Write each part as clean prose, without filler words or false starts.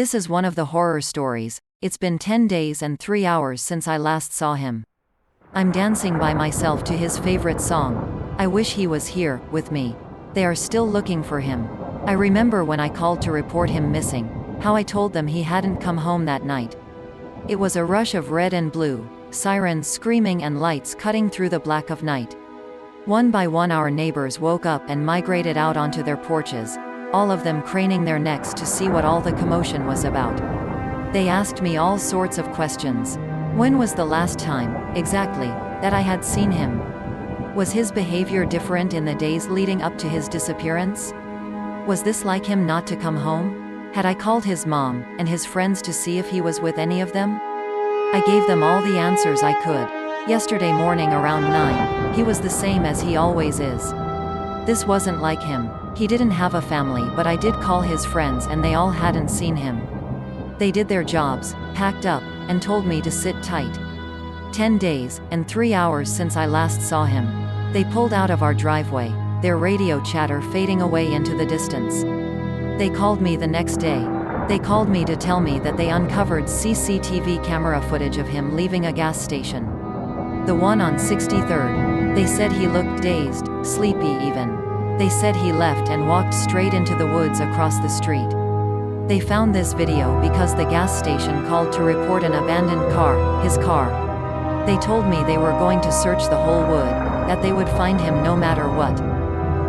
This is one of the horror stories. It's been 10 days and 3 hours since I last saw him. I'm dancing by myself to his favorite song. I wish he was here, with me. They are still looking for him. I remember when I called to report him missing, how I told them he hadn't come home that night. It was a rush of red and blue, sirens screaming and lights cutting through the black of night. One by one our neighbors woke up and migrated out onto their porches, all of them craning their necks to see what all the commotion was about. They asked me all sorts of questions. When was the last time, exactly, that I had seen him? Was his behavior different in the days leading up to his disappearance? Was this like him not to come home? Had I called his mom and his friends to see if he was with any of them? I gave them all the answers I could. Yesterday morning around 9, he was the same as he always is. This wasn't like him. He didn't have a family, but I did call his friends and they all hadn't seen him. They did their jobs, packed up, and told me to sit tight. 10 days and 3 hours since I last saw him. They pulled out of our driveway, their radio chatter fading away into the distance. They called me the next day. They called me to tell me that they uncovered CCTV camera footage of him leaving a gas station. The one on 63rd. They said he looked dazed, sleepy even. They said he left and walked straight into the woods across the street. They found this video because the gas station called to report an abandoned car, his car. They told me they were going to search the whole wood, that they would find him no matter what.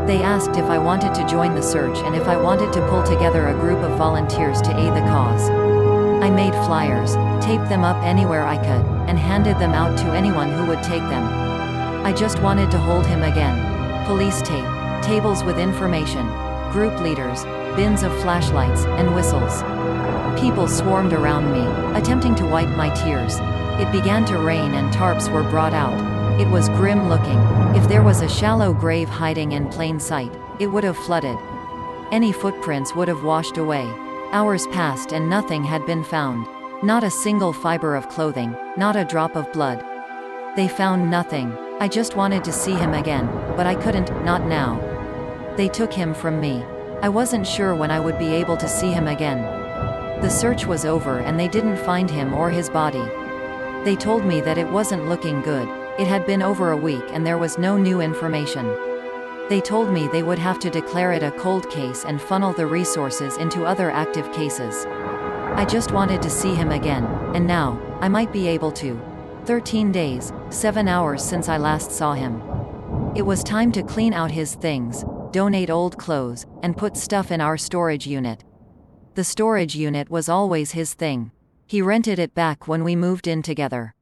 They asked if I wanted to join the search and if I wanted to pull together a group of volunteers to aid the cause. I made flyers, taped them up anywhere I could, and handed them out to anyone who would take them. I just wanted to hold him again. Police tape, tables with information, group leaders, bins of flashlights, and whistles. People swarmed around me, attempting to wipe my tears. It began to rain and tarps were brought out. It was grim looking. If there was a shallow grave hiding in plain sight, it would have flooded. Any footprints would have washed away. Hours passed and nothing had been found. Not a single fiber of clothing, not a drop of blood. They found nothing. I just wanted to see him again, but I couldn't, not now. They took him from me. I wasn't sure when I would be able to see him again. The search was over and they didn't find him or his body. They told me that it wasn't looking good. It had been over a week and there was no new information. They told me they would have to declare it a cold case and funnel the resources into other active cases. I just wanted to see him again, and now, I might be able to. 13 days, 7 hours since I last saw him. It was time to clean out his things, donate old clothes, and put stuff in our storage unit. The storage unit was always his thing. He rented it back when we moved in together.